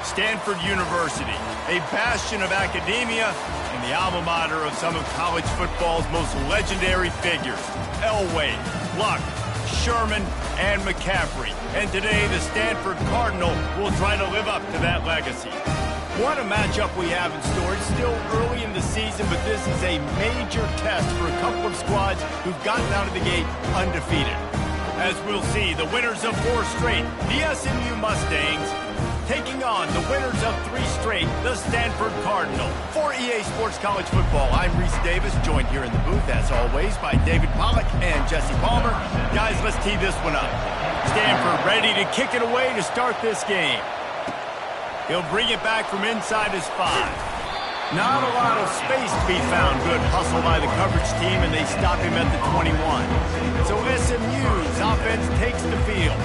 Stanford University, a bastion of academia and the alma mater of some of college football's most legendary figures, Elway, Luck, Sherman, and McCaffrey. And today, the Stanford Cardinal will try to live up to that legacy. What a matchup we have in store. It's still early in the season, but this is a major test for a couple of squads who've gotten out of the gate undefeated. As we'll see, the winners of 4 straight, the SMU Mustangs, taking on the winners of 3 straight, the Stanford Cardinal. For EA Sports College Football, I'm Reese Davis, joined here in the booth, as always, by David Pollack and Jesse Palmer. Guys, let's tee this one up. Stanford ready to kick it away to start this game. He'll bring it back from inside his 5. Not a lot of space to be found. Good hustle by the coverage team, and they stop him at the 21. So SMU's offense takes the field.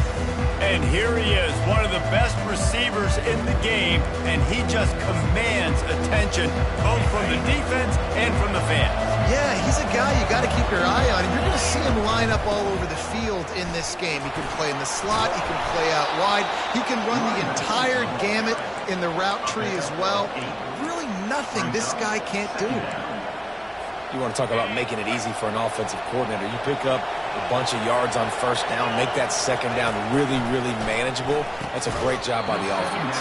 And here he is, one of the best receivers in the game, and he just commands attention, both from the defense and from the fans. Yeah, he's a guy you got to keep your eye on, and you're going to see him line up all over the field in this game. He can play in the slot, he can play out wide, he can run the entire gamut in the route tree as well. Really nothing this guy can't do. You want to talk about making it easy for an offensive coordinator. You pick up a bunch of yards on first down, make that second down really, really manageable. That's a great job by the offense.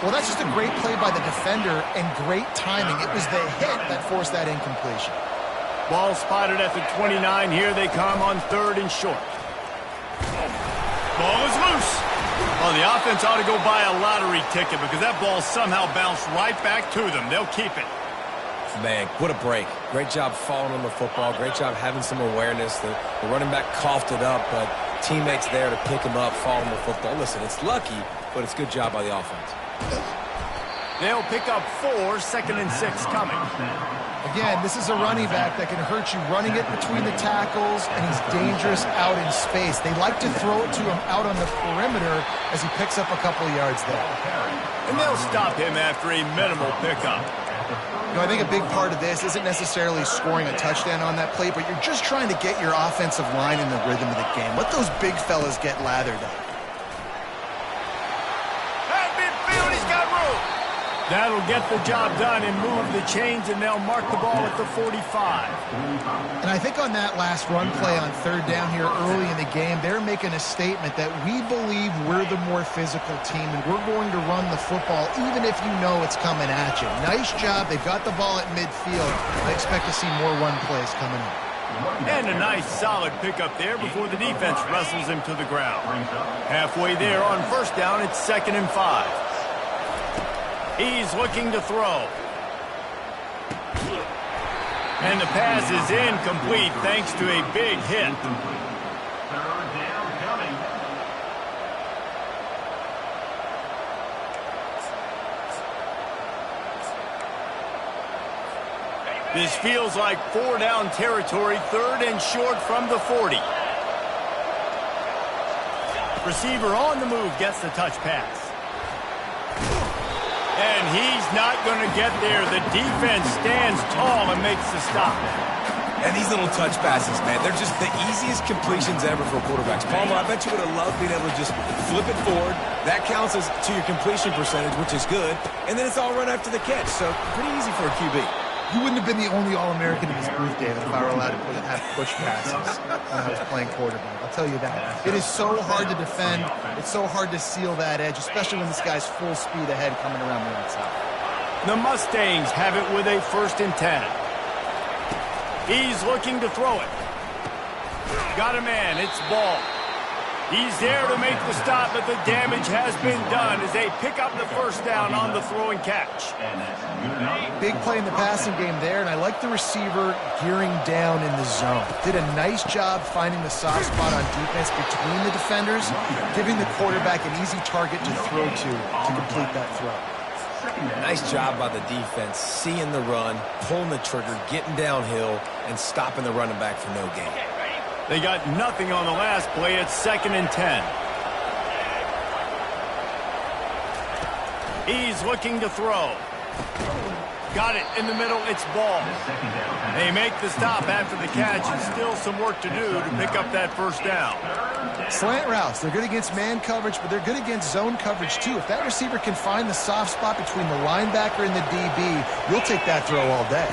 Well, that's just a great play by the defender and great timing. It was the hit that forced that incompletion. Ball spotted at the 29. Here they come on 3rd and short. Ball is loose. Well, the offense ought to go buy a lottery ticket because that ball somehow bounced right back to them. They'll keep it. Man, what a break. Great job falling on the football. Great job having some awareness. The running back coughed it up, but teammates there to pick him up, fall on the football. Listen, it's lucky, but it's good job by the offense. They'll pick up 4, 2nd and 6 coming. Again, this is a running back that can hurt you running it between the tackles, and he's dangerous out in space. They like to throw it to him out on the perimeter as he picks up a couple of yards there. And they'll stop him after a minimal pickup. You know, I think a big part of this isn't necessarily scoring a touchdown on that play, but you're just trying to get your offensive line in the rhythm of the game. Let those big fellas get lathered up. At midfield, he's got room. That'll get the job done and move the chains, and they'll mark the ball at the 45. And I think on that last run play on 3rd down here early in the game, they're making a statement that we believe we're the more physical team, and we're going to run the football even if you know it's coming at you. Nice job. They've got the ball at midfield. I expect to see more run plays coming up. And a nice solid pickup there before the defense wrestles him to the ground. Halfway there on 1st down, it's 2nd and 5. He's looking to throw. And the pass is incomplete thanks to a big hit. This feels like 4-down territory, 3rd and short from the 40. Receiver on the move gets the touch pass. And he's not going to get there. The defense stands tall and makes the stop. And these little touch passes, man, they're just the easiest completions ever for quarterbacks. Palmer, I bet you would have loved being able to just flip it forward. That counts as to your completion percentage, which is good. And then it's all run after the catch, so pretty easy for a QB. You wouldn't have been the only All-American in this booth, David, if I were allowed to have push passes when I was playing quarterback. I'll tell you that. It is so hard to defend. It's so hard to seal that edge, especially when this guy's full speed ahead coming around the outside. The Mustangs have it with a 1st and 10. He's looking to throw it. Got a man. It's ball. He's there to make the stop, but the damage has been done as they pick up the 1st down on the throw and catch. Big play in the passing game there, and I like the receiver gearing down in the zone. Did a nice job finding the soft spot on defense between the defenders, giving the quarterback an easy target to throw to complete that throw. Nice job by the defense, seeing the run, pulling the trigger, getting downhill, and stopping the running back for no gain. They got nothing on the last play. It's 2nd and 10. He's looking to throw. Got it in the middle. It's ball. They make the stop after the catch, and still some work to do to pick up that first down. Slant routes, they're good against man coverage, but they're good against zone coverage too. If that receiver can find the soft spot between the linebacker and the DB, you'll take that throw all day.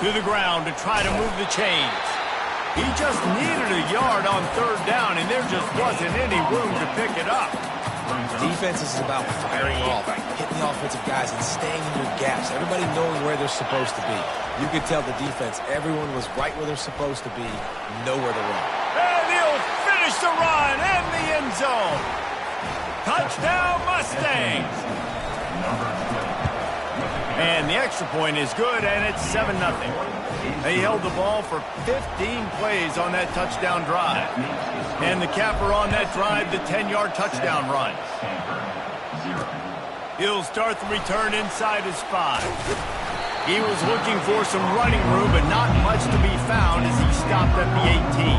To the ground to try to move the chains. He just needed a yard on third down, and there just wasn't any room to pick it up. Defense is about firing off, hitting the offensive guys and staying in your gaps. Everybody knowing where they're supposed to be. You could tell the defense, everyone was right where they're supposed to be, nowhere to run. And he'll finish the run and the end zone. Touchdown Mustangs. And the extra point is good, and it's 7-0. They held the ball for 15 plays on that touchdown drive. And the capper on that drive, the 10-yard touchdown run. He'll start the return inside his 5. He was looking for some running room, but not much to be found as he stopped at the 18.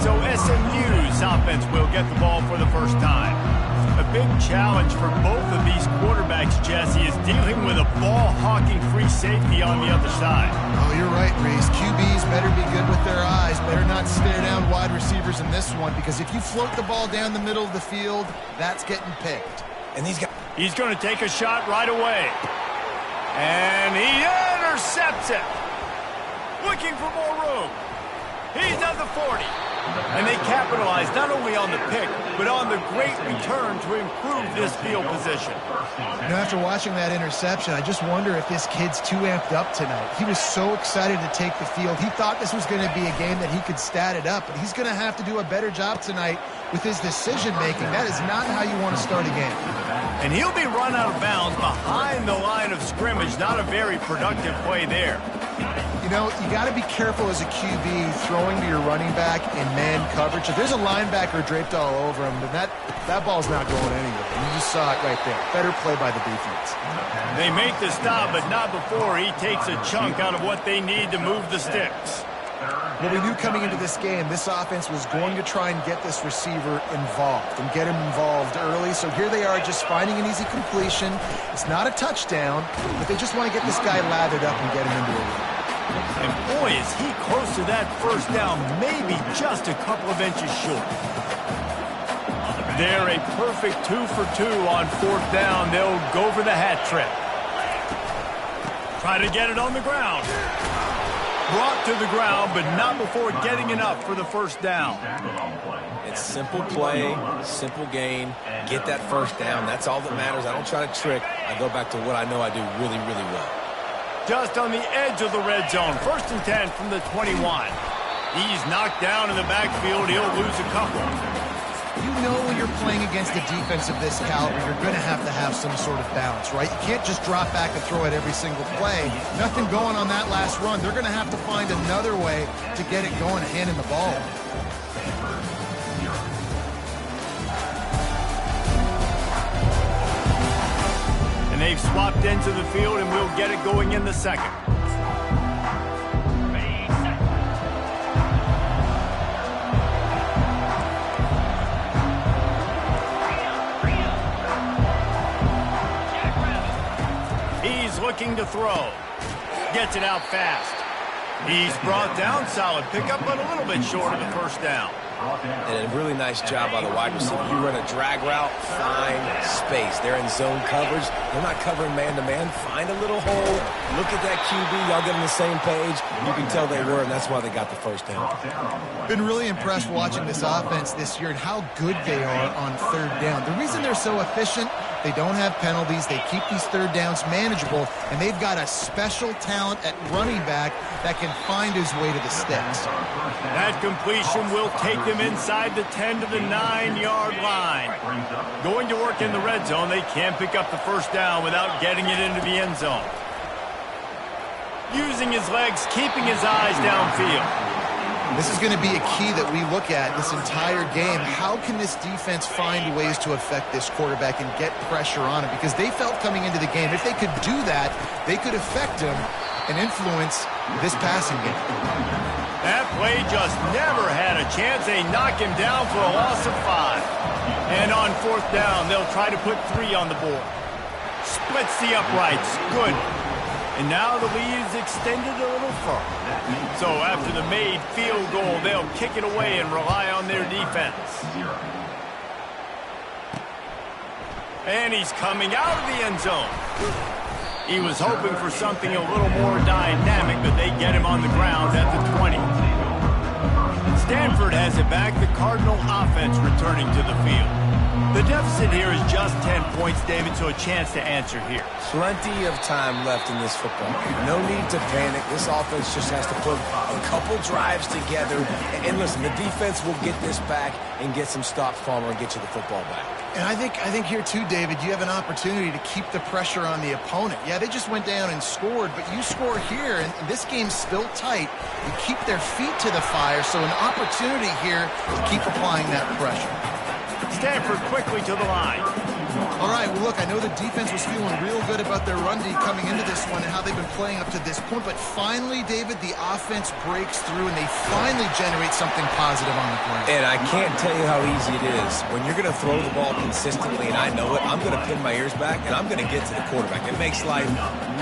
So SMU's offense will get the ball for the first time. A big challenge for both of these quarterbacks, Jesse, is dealing with a ball-hawking free safety on the other side. Oh, you're right, Reese. QBs better be good with their eyes. Better not stare down wide receivers in this one, because if you float the ball down the middle of the field, that's getting picked. And these guys... He's going to take a shot right away. And he intercepts it. Looking for more room. He's at the 40. And they capitalize not only on the pick, but on the great return to improve this field position. You know, after watching that interception, I just wonder if this kid's too amped up tonight. He was so excited to take the field. He thought this was going to be a game that he could stat it up, but he's going to have to do a better job tonight with his decision-making. That is not how you want to start a game. And he'll be run out of bounds behind the line of scrimmage. Not a very productive play there. You know, you got to be careful as a QB throwing to your running back in man coverage. If there's a linebacker draped all over him, then that ball's not going anywhere. You just saw it right there. Better play by the defense. They make the stop, but not before he takes a chunk out of what they need to move the sticks. Well, we knew coming into this game, this offense was going to try and get this receiver involved and get him involved early. So here they are just finding an easy completion. It's not a touchdown, but they just want to get this guy lathered up and get him into a run. And boy, is he close to that first down, maybe just a couple of inches short. They're a perfect 2 for 2 on fourth down. They'll go for the hat trick. Try to get it on the ground. Brought to the ground, but not before getting enough for the first down. It's simple play, simple gain. Get that first down. That's all that matters. I don't try to trick. I go back to what I know I do really, really well. Just on the edge of the red zone. 1st and 10 from the 21. He's knocked down in the backfield. He'll lose a couple. You know when you're playing against a defense of this caliber, you're going to have some sort of balance, right? You can't just drop back and throw it every single play. Nothing going on that last run. They're going to have to find another way to get it going, handing the ball. And they've swapped into the field, and we'll get it going in the second. Looking to throw. Gets it out fast. He's brought down. Solid pickup, but a little bit short of the first down. And a really nice job by the wide receiver. You run a drag route, find space. They're in zone coverage. They're not covering man-to-man. Find a little hole. Look at that QB. Y'all get on the same page. You can tell they were, and that's why they got the first down. Been really impressed watching this offense this year and how good they are on third down. The reason they're so efficient, they don't have penalties. They keep these third downs manageable, and they've got a special talent at running back that can find his way to the sticks. That completion will take them inside the 10 to the 9-yard line. Going to work in the red zone, they can't pick up the first down without getting it into the end zone. Using his legs, keeping his eyes downfield. This is going to be a key that we look at this entire game. How can this defense find ways to affect this quarterback and get pressure on him? Because they felt coming into the game, if they could do that, they could affect him and influence this passing game. That play just never had a chance. They knock him down for a loss of 5. And on fourth down, they'll try to put 3 on the board. Splits the uprights. Good. And now the lead is extended a little further. So after the made field goal, they'll kick it away and rely on their defense. And he's coming out of the end zone. He was hoping for something a little more dynamic, but they get him on the ground at the 20. Stanford has it back. The Cardinal offense returning to the field. The deficit here is just 10 points, David, so a chance to answer here. Plenty of time left in this football game. No need to panic. This offense just has to put a couple drives together. And listen, the defense will get this back and get some stops, Palmer, and get you the football back. And I think here too, David, you have an opportunity to keep the pressure on the opponent. Yeah, they just went down and scored, but you score here, and this game's still tight. You keep their feet to the fire, so an opportunity here to keep applying that pressure. Stanford quickly to the line. All right, well, look, I know the defense was feeling real good about their run D coming into this one and how they've been playing up to this point, but finally, David, the offense breaks through and they finally generate something positive on the ground. And I can't tell you how easy it is. When you're going to throw the ball consistently, and I know it, I'm going to pin my ears back, and I'm going to get to the quarterback. It makes life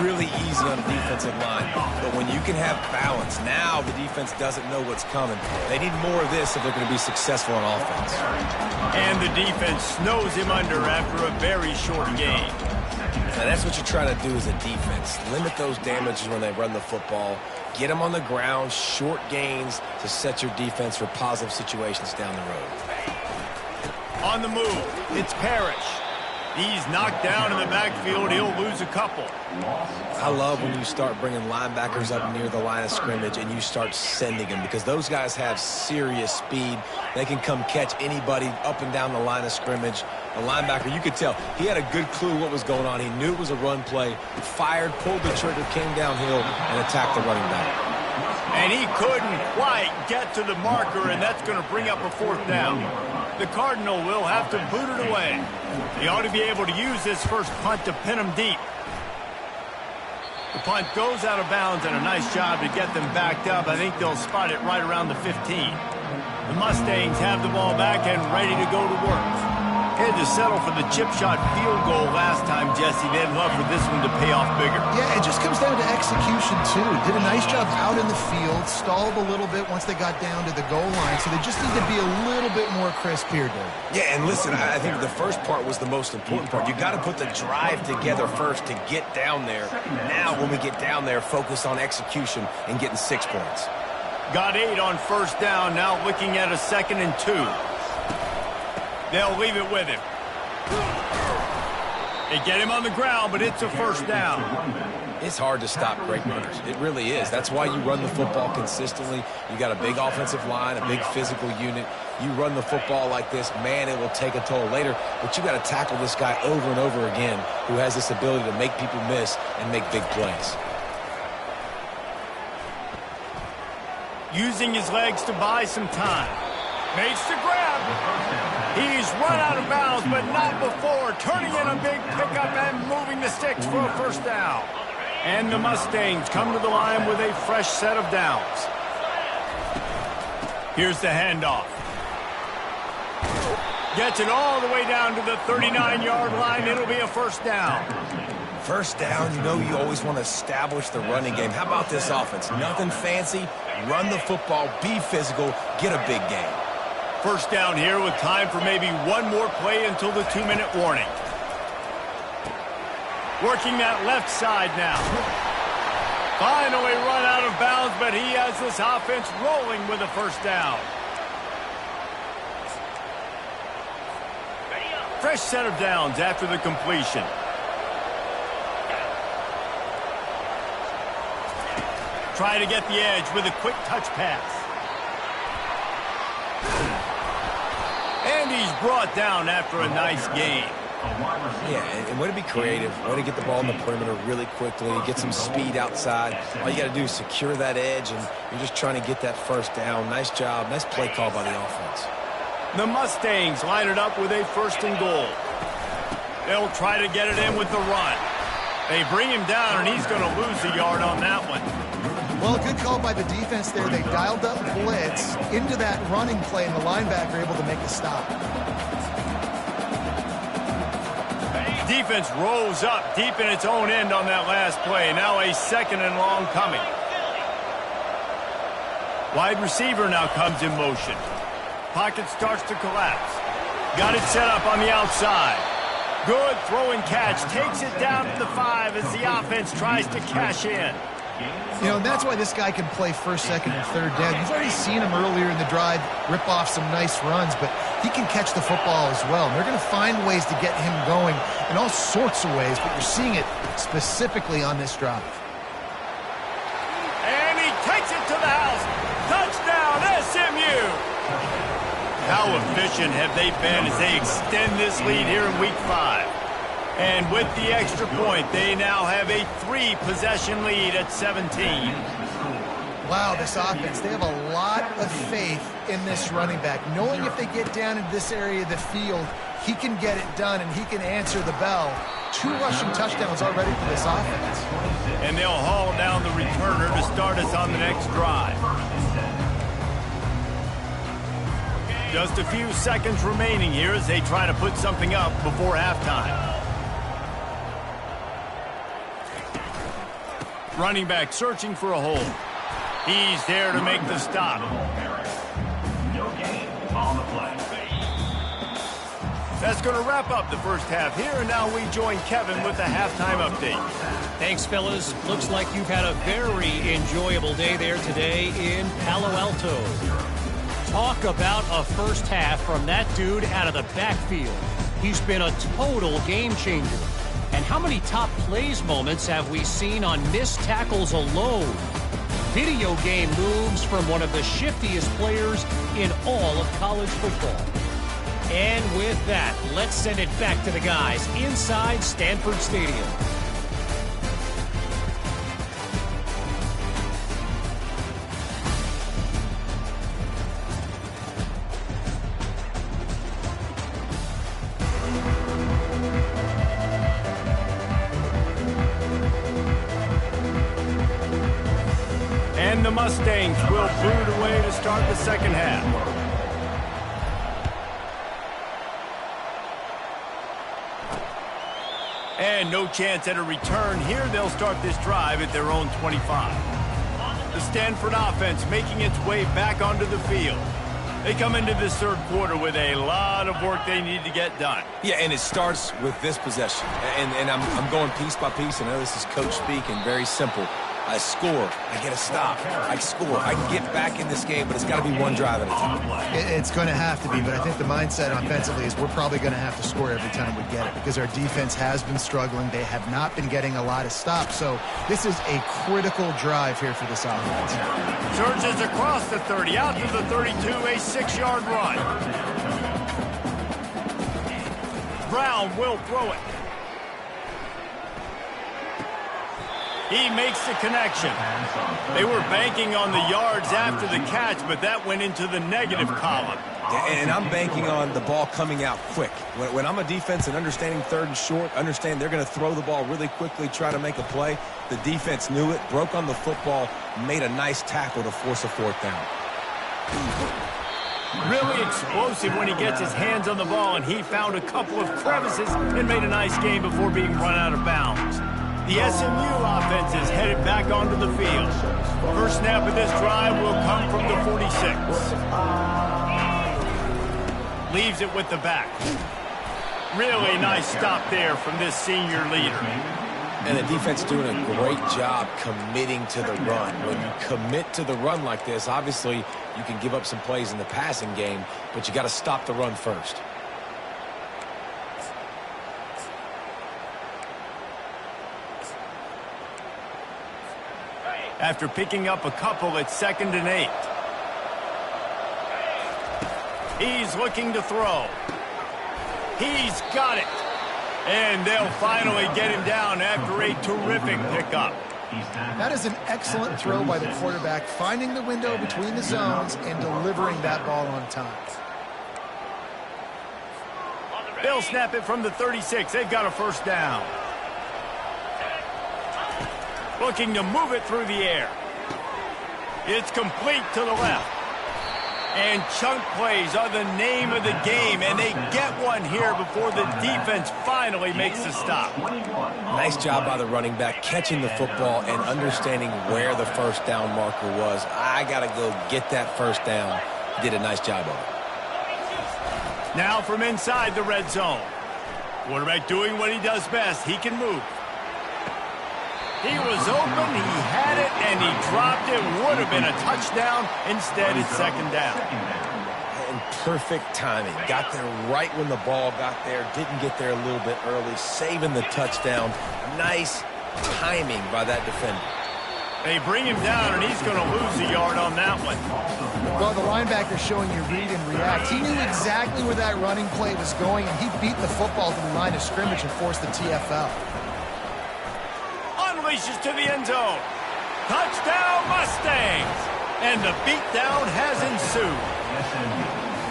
really easy on the defensive line. But when you can have balance, now the defense doesn't know what's coming. They need more of this if they're going to be successful on offense. And the defense snows him under after a very short game. Now that's what you're trying to do as a defense. Limit those damages when they run the football. Get them on the ground, short gains to set your defense for positive situations down the road. On the move, it's Parrish. He's knocked down in the backfield. He'll lose a couple. I love when you start bringing linebackers up near the line of scrimmage and you start sending them, because those guys have serious speed. They can come catch anybody up and down the line of scrimmage. The linebacker, you could tell, he had a good clue what was going on. He knew it was a run play, fired, pulled the trigger, came downhill, and attacked the running back. And he couldn't quite get to the marker, and that's going to bring up a fourth down. The Cardinal will have to boot it away. He ought to be able to use this first punt to pin him deep. The punt goes out of bounds, and a nice job to get them backed up. I think they'll spot it right around the 15. The Mustangs have the ball back and ready to go to work. Had to settle for the chip shot field goal last time, Jesse. They'd love for this one to pay off bigger. Yeah, it just comes down to execution, too. Did a nice job out in the field, stalled a little bit once they got down to the goal line, so they just need to be a little bit more crisp here, Dave. Yeah, and listen, I think the first part was the most important part. You got to put the drive together first to get down there. Now, when we get down there, focus on execution and getting 6 points. Got 8 on first down, now looking at a 2nd and 2. They'll leave it with him. They get him on the ground, but it's a first down. It's hard to stop great runners. It really is. That's why you run the football consistently. You got a big offensive line, a big physical unit. You run the football like this, man, it will take a toll later. But you got to tackle this guy over and over again who has this ability to make people miss and make big plays. Using his legs to buy some time. Makes the grab. He's run out of bounds, but not before. Turning in a big pickup and moving the sticks for a first down. And the Mustangs come to the line with a fresh set of downs. Here's the handoff. Gets it all the way down to the 39-yard line. It'll be a first down. First down, you know you always want to establish the running game. How about this offense? Nothing fancy. Run the football, be physical, get a big gain. First down here with time for maybe one more play until the 2-minute warning. Working that left side now. Finally run out of bounds, but he has this offense rolling with a first down. Fresh set of downs after the completion. Try to get the edge with a quick touch pass. And he's brought down after a nice game. Yeah, and way to be creative, way to get the ball in the perimeter really quickly, get some speed outside. All you got to do is secure that edge, and you're just trying to get that first down. Nice job, nice play call by the offense. The Mustangs line it up with a 1st and goal. They'll try to get it in with the run. They bring him down, and he's going to lose a yard on that one. Well, good call by the defense there. They dialed up blitz into that running play, and the linebacker able to make the stop. defense rolls up deep in its own end on that last play. Now a 2nd and long coming. Wide receiver now comes in motion. Pocket starts to collapse. Got it set up on the outside. Good throw and catch. Takes it down to the 5 as the offense tries to cash in. You know, that's why this guy can play 1st, 2nd, and 3rd down. You've already seen him earlier in the drive rip off some nice runs, but he can catch the football as well. And they're going to find ways to get him going in all sorts of ways, but you're seeing it specifically on this drive. And he takes it to the house. Touchdown, SMU! How efficient have they been as they extend this lead here in Week 5? And with the extra point, they now have a 3-possession lead at 17. Wow, this offense, they have a lot of faith in this running back. Knowing if they get down in this area of the field, he can get it done and he can answer the bell. 2 rushing touchdowns already for this offense. And they'll haul down the returner to start us on the next drive. Just a few seconds remaining here as they try to put something up before halftime. Running back searching for a hole. He's there to make the stop. No gain on the play. That's going to wrap up the first half here, and now we join Kevin with the halftime update. Thanks, fellas. Looks like you've had a very enjoyable day there today in Palo Alto. Talk about a first half from that dude out of the backfield. He's been a total game changer. And how many top plays moments have we seen on missed tackles alone? Video game moves from one of the shiftiest players in all of college football. And with that, let's send it back to the guys inside Stanford Stadium. And the Mustangs will boot away to start the second half. And no chance at a return here. They'll start this drive at their own 25. The Stanford offense making its way back onto the field. They come into this third quarter with a lot of work they need to get done. Yeah, and it starts with this possession. And I'm going piece by piece. I know this is coach speak and very simple. I score, I get a stop, I score, I can get back in this game, but it's got to be one drive at a time. It's going to have to be, but I think the mindset offensively is we're probably going to have to score every time we get it because our defense has been struggling. They have not been getting a lot of stops, so this is a critical drive here for this offense. Surges across the 30, out to the 32, a 6-yard run. Brown will throw it. He makes the connection. They were banking on the yards after the catch, but that went into the negative column. And I'm banking on the ball coming out quick. When I'm a defense and understanding 3rd and short, understand they're going to throw the ball really quickly, try to make a play. The defense knew it, broke on the football, made a nice tackle to force a 4th down. Really explosive when he gets his hands on the ball, and he found a couple of crevices and made a nice game before being run out of bounds. The SMU offense is headed back onto the field. First snap of this drive will come from the 46. Leaves it with the back. Really nice stop there from this senior leader. And the defense doing a great job committing to the run. When you commit to the run like this, obviously you can give up some plays in the passing game, but you got to stop the run first. After picking up a couple at 2nd and 8. He's looking to throw. He's got it. And they'll finally get him down after a terrific pickup. That is an excellent throw by the quarterback, finding the window between the zones and delivering that ball on time. They'll snap it from the 36. They've got a first down. Looking to move it through the air. It's complete to the left. And chunk plays are the name of the game, and they get one here before the defense finally makes the stop. Nice job by the running back, catching the football and understanding where the first down marker was. I got to go get that first down. Did a nice job of it. Now from inside the red zone. Quarterback doing what he does best. He can move. He was open, he had it, and he dropped it. Would have been a touchdown. Instead, it's second down. And perfect timing. Got there right when the ball got there. Didn't get there a little bit early. Saving the touchdown. Nice timing by that defender. They bring him down, and he's going to lose a yard on that one. Well, the linebacker showing you read and react. He knew exactly where that running play was going, and he beat the football to the line of scrimmage and forced the TFL. Unleashes to the end zone. Touchdown, Mustangs! And the beatdown has ensued.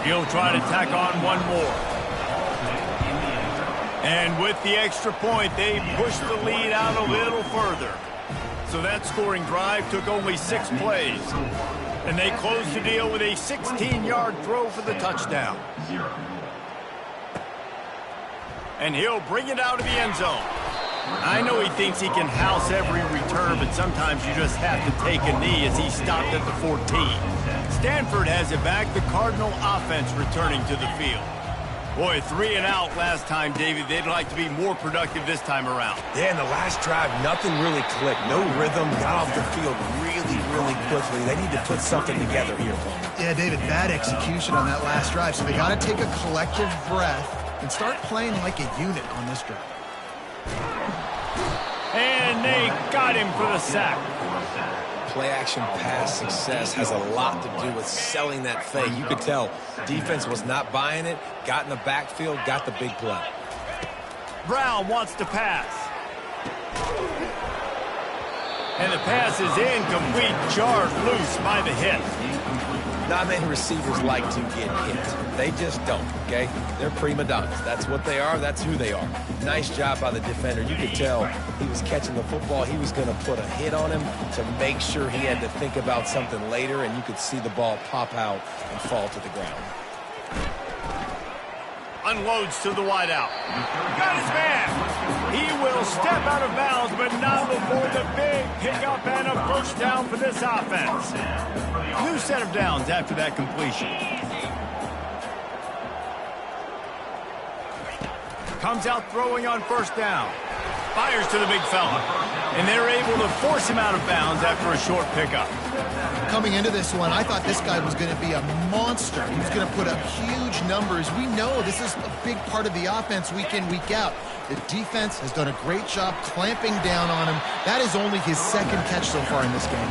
He'll try to tack on one more. And with the extra point, they push the lead out a little further. So that scoring drive took only 6 plays. And they close the deal with a 16-yard throw for the touchdown. And he'll bring it out of the end zone. I know he thinks he can house every return, but sometimes you just have to take a knee as he stopped at the 14. Stanford has it back, the Cardinal offense returning to the field. Boy, 3 and out last time, David. They'd like to be more productive this time around. Yeah, in the last drive, nothing really clicked. No rhythm, got off the field really, really quickly. They need to put something together here. Yeah, David, bad execution on that last drive, so they got to take a collective breath and start playing like a unit on this drive. And they got him for the sack. Play-action pass success has a lot to do with selling that fake. You could tell defense was not buying it, got in the backfield, got the big play. Brown wants to pass. And the pass is incomplete, jarred loose by the hit. Not many receivers like to get hit. They just don't, okay? They're prima donnas. That's what they are. That's who they are. Nice job by the defender. You could tell he was catching the football. He was going to put a hit on him to make sure he had to think about something later, and you could see the ball pop out and fall to the ground. Unloads to the wideout. Got his man. He will step out of bounds, but not before the big pickup and a first down for this offense. New set of downs after that completion. Comes out throwing on first down. Fires to the big fella. And they're able to force him out of bounds after a short pickup. Coming into this one, I thought this guy was going to be a monster. He was going to put up huge numbers. We know this is a big part of the offense week in, week out. The defense has done a great job clamping down on him. That is only his second catch so far in this game.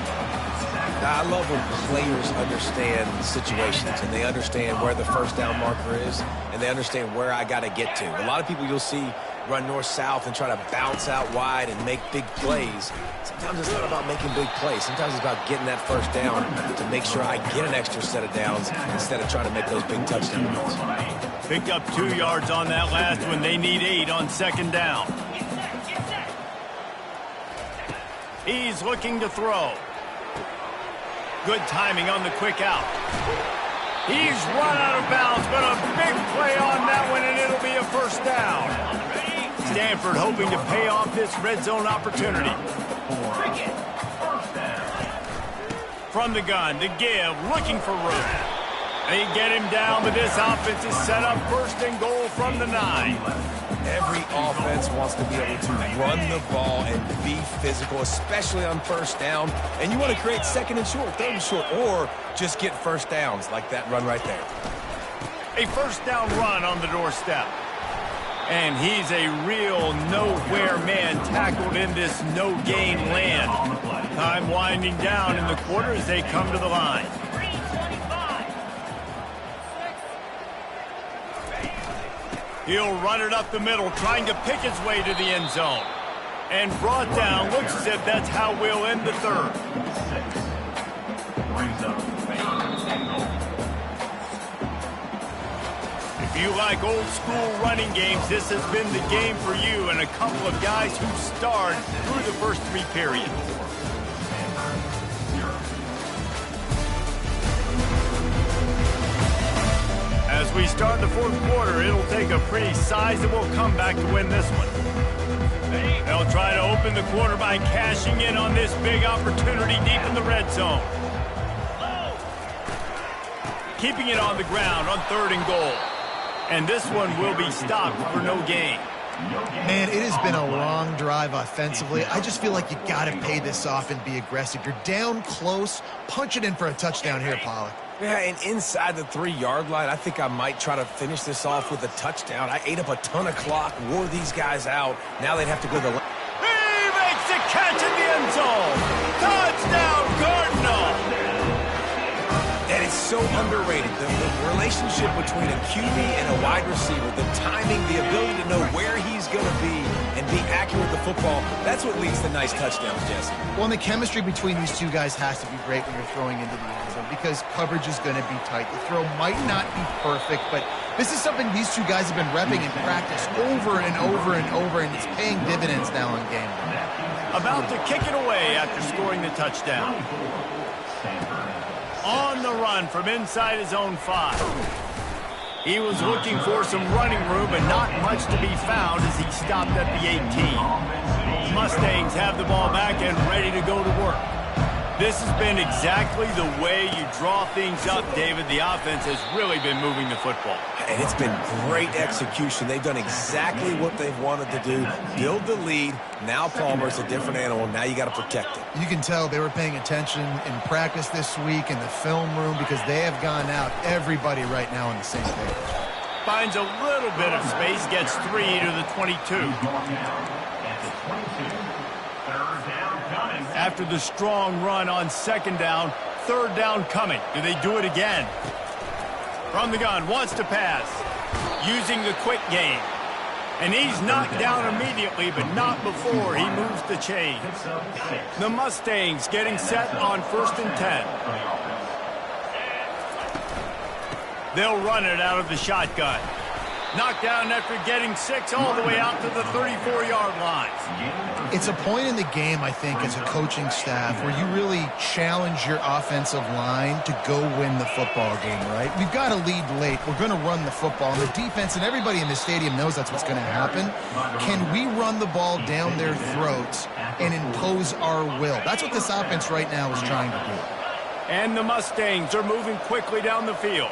Now, I love when players understand situations and they understand where the first down marker is and they understand where I got to get to. A lot of people you'll see run north-south and try to bounce out wide and make big plays. Sometimes it's not about making big plays. Sometimes it's about getting that first down to make sure I get an extra set of downs instead of trying to make those big touchdown runs. Picked up 2 yards on that last one. They need 8 on second down. He's looking to throw. Good timing on the quick out. He's run out of bounds, but a big play on that one, and it'll be a first down. Stanford hoping to pay off this red zone opportunity. From the gun, to give, looking for room. They get him down, but this offense is set up first and goal from the 9. Every offense wants to be able to run the ball and be physical, especially on first down. And you want to create second and short, third and short, or just get first downs like that run right there. A first down run on the doorstep. And he's a real nowhere man tackled in this no-gain land. Time winding down in the quarter as they come to the line. He'll run it up the middle, trying to pick his way to the end zone. And brought down, looks as if that's how we'll end the third. If you like old school running games, this has been the game for you and a couple of guys who starred through the first 3 periods. As we start the fourth quarter, it'll take a pretty sizable comeback to win this one. They'll try to open the quarter by cashing in on this big opportunity deep in the red zone. Keeping it on the ground on 3rd and goal. And this one will be stopped for no gain. Man, it has been a long drive offensively. I just feel like you got to pay this off and be aggressive. You're down close. Punch it in for a touchdown here, Pollock. Yeah, and inside the 3-yard line, I think I might try to finish this off with a touchdown. I ate up a ton of clock, wore these guys out. Now they'd have to go to the line. He makes the catch in the end zone. Touchdown, Cardinal. And it's so underrated. The relationship between a QB and a wide receiver, the timing, the ability to know where he's going to be and be accurate with the football, that's what leads to nice touchdowns, Jesse. Well, and the chemistry between these two guys has to be great when you're throwing into the end zone because coverage is going to be tight. The throw might not be perfect, but this is something these two guys have been repping in practice over and over and over, and it's paying dividends now in game. About to kick it away after scoring the touchdown. On the run from inside his own 5. He was looking for some running room, but not much to be found as he stopped at the 18. Mustangs have the ball back and ready to go to work. This has been exactly the way you draw things up, David. The offense has really been moving the football. And it's been great execution. They've done exactly what they've wanted to do. Build the lead. Now Palmer's a different animal. Now you got to protect it. You can tell they were paying attention in practice this week in the film room because they have gone out, everybody right now on the same page. Finds a little bit of space, gets 3 to the 22. After the strong run on 2nd down, 3rd down coming. Do they do it again? From the gun, wants to pass. Using the quick game. And he's knocked down immediately, but not before he moves the chains. The Mustangs getting set on 1st and 10. They'll run it out of the shotgun. Knocked down after getting 6 all the way out to the 34-yard line. It's a point in the game, I think, as a coaching staff where you really challenge your offensive line to go win the football game, right? We've got to lead late. We're going to run the football. And the defense and everybody in the stadium knows that's what's going to happen. Can we run the ball down their throats and impose our will? That's what this offense right now is trying to do. And the Mustangs are moving quickly down the field.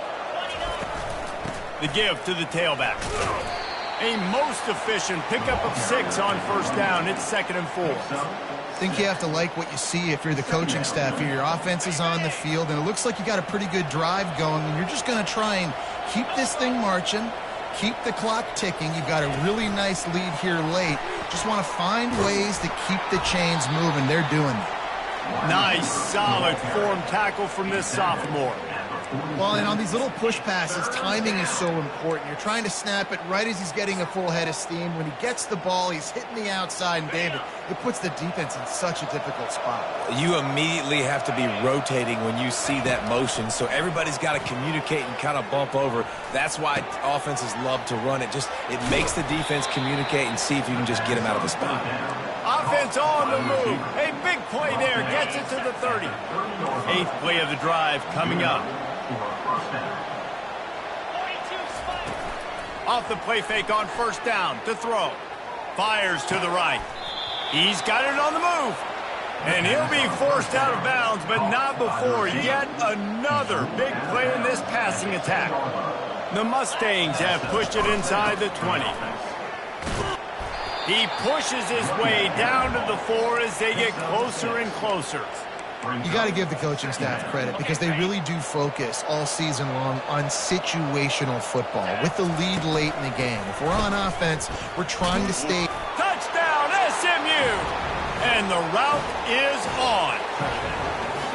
The give to the tailback. A most efficient pickup of 6 on 1st down. It's 2nd and 4. I think you have to like what you see if you're the coaching staff here. Your offense is on the field, and it looks like you got a pretty good drive going, and you're just going to try and keep this thing marching, keep the clock ticking. You've got a really nice lead here late. Just want to find ways to keep the chains moving. They're doing it. Nice, solid form tackle from this sophomore. Well, and on these little push passes, timing is so important. You're trying to snap it right as he's getting a full head of steam. When he gets the ball, he's hitting the outside, and David, it puts the defense in such a difficult spot. You immediately have to be rotating when you see that motion, so everybody's got to communicate and kind of bump over. That's why offenses love to run it. It makes the defense communicate and see if you can just get him out of the spot. Offense on the move. A big play there. Gets it to the 30. 8th play of the drive coming up. Off the play fake on 1st down to throw. Fires to the right. He's got it on the move. And he'll be forced out of bounds, but not before yet another big play in this passing attack. The Mustangs have pushed it inside the 20. He pushes his way down to the 4 as they get closer and closer. You got to give the coaching staff credit because they really do focus all season long on situational football with the lead late in the game. If we're on offense, we're trying to stay. Touchdown, SMU! And the route is on.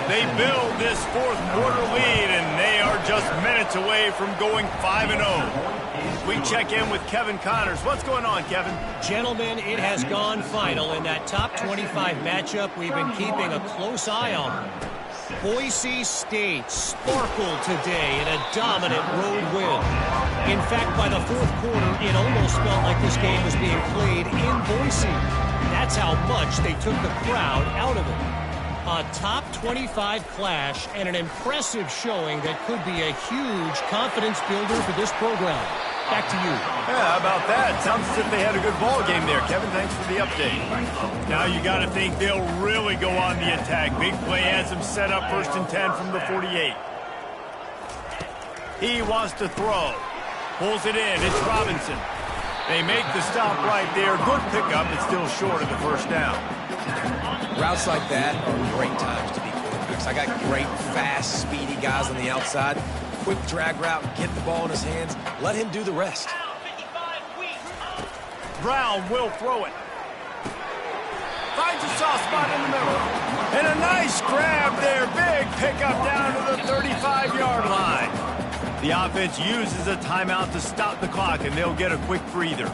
They build this 4th quarter lead, and they are just minutes away from going 5-0. We check in with Kevin Connors. What's going on, Kevin? Gentlemen, it has gone final in that top 25 matchup. We've been keeping a close eye on. Boise State sparkled today in a dominant road win. In fact, by the 4th quarter, it almost felt like this game was being played in Boise. That's how much they took the crowd out of it. A top 25 clash and an impressive showing that could be a huge confidence builder for this program. Back to you. Yeah, how about that? Sounds as if they had a good ball game there. Kevin, thanks for the update. Now you got to think they'll really go on the attack. Big play has them set up 1st and 10 from the 48. He wants to throw. Pulls it in. It's Robinson. They make the stop right there. Good pickup, but still short of the 1st down. Routes like that are great times to be quarterbacks. I got great, fast, speedy guys on the outside. Quick drag route, get the ball in his hands. Let him do the rest. Brown will throw it. Finds a soft spot in the middle. And a nice grab there. Big pickup down to the 35-yard line. The offense uses a timeout to stop the clock, and they'll get a quick breather.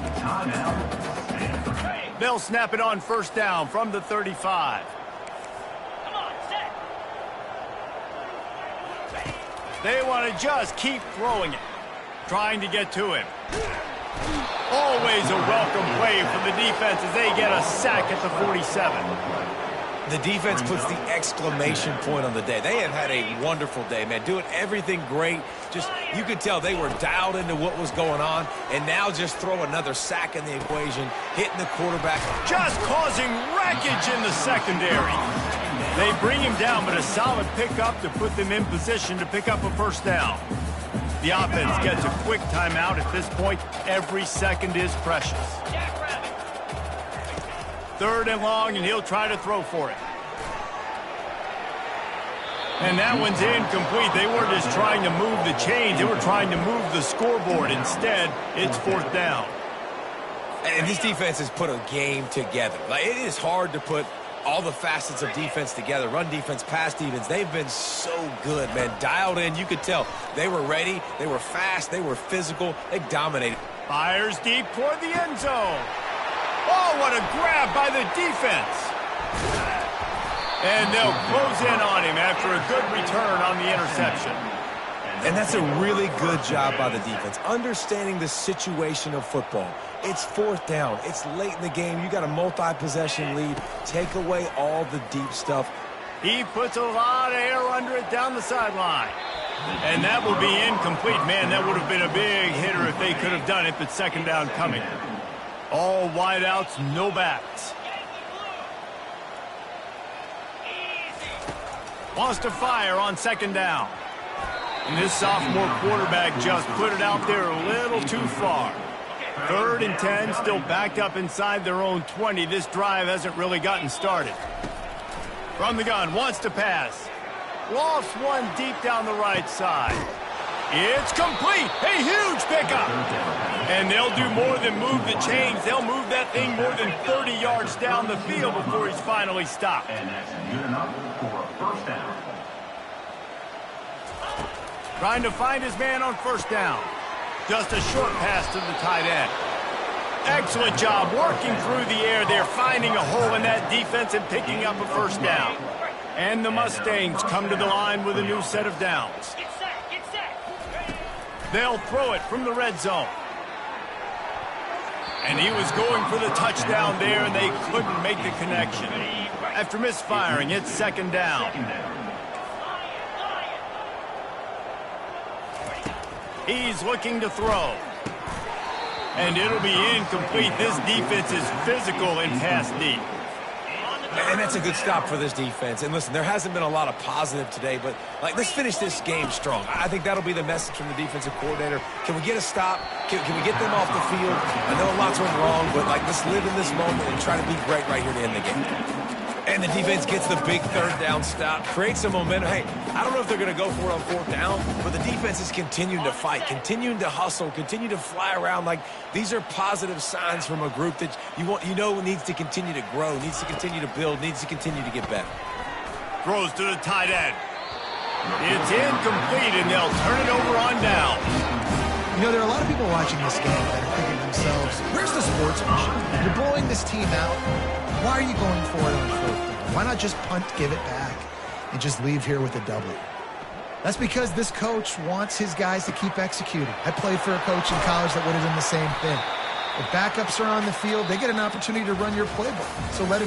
They'll snap it on 1st down from the 35. They want to just keep throwing it, trying to get to him. Always a welcome play from the defense as they get a sack at the 47. The defense puts the exclamation point on the day. They have had a wonderful day, man. Doing everything great. Just, you could tell they were dialed into what was going on, and now just throw another sack in the equation, hitting the quarterback. Just causing wreckage in the secondary. They bring him down, but a solid pickup to put them in position to pick up a 1st down. The offense gets a quick timeout. At this point, every second is precious. 3rd and long, and he'll try to throw for it. And that one's incomplete. They weren't just trying to move the chains. They were trying to move the scoreboard. Instead, it's 4th down. And this defense has put a game together. Like, it is hard to put all the facets of defense together. Run defense, pass defense. They've been so good, man. Dialed in. You could tell they were ready. They were fast. They were physical. They dominated. Fires deep toward the end zone. Oh, what a grab by the defense. And they'll close in on him after a good return on the interception. And that's a really good job by the defense, understanding the situation of football. It's 4th down. It's late in the game. You got a multi-possession lead. Take away all the deep stuff. He puts a lot of air under it down the sideline. And that will be incomplete. Man, that would have been a big hitter if they could have done it, but 2nd down coming. All wideouts, no backs. Wants to fire on 2nd down. And this sophomore quarterback just put it out there a little too far. 3rd and 10, still backed up inside their own 20. This drive hasn't really gotten started. From the gun, wants to pass. Lofts one deep down the right side. It's complete. A huge pickup. And they'll do more than move the chains. They'll move that thing more than 30 yards down the field before he's finally stopped. And that's good enough for a 1st down. Trying to find his man on 1st down. Just a short pass to the tight end. Excellent job working through the air there, finding a hole in that defense and picking up a 1st down. And the Mustangs come to the line with a new set of downs. They'll throw it from the red zone. And he was going for the touchdown there, and they couldn't make the connection. After misfiring, it's 2nd down. He's looking to throw. And it'll be incomplete. This defense is physical and pass deep. And that's a good stop for this defense. And listen, there hasn't been a lot of positive today, but let's finish this game strong. I think that'll be the message from the defensive coordinator. Can we get a stop? Can we get them off the field? I know lots went wrong, but let's live in this moment and try to be great right here to end the game. And the defense gets the big 3rd down stop, creates some momentum. Hey, I don't know if they're going to go for it on 4th down, but the defense is continuing to fight, continuing to hustle, continue to fly around. Like, these are positive signs from a group that you know needs to continue to grow, needs to continue to build, needs to continue to get better. Throws to the tight end. It's incomplete, and they'll turn it over on down. You know, there are a lot of people watching this game that are thinking to themselves, where's the sportsmanship? You're blowing this team out. Why are you going for it on 4th down? Why not just punt, give it back, and just leave here with a W? That's because this coach wants his guys to keep executing. I played for a coach in college that would have done the same thing. If backups are on the field, they get an opportunity to run your playbook. So let him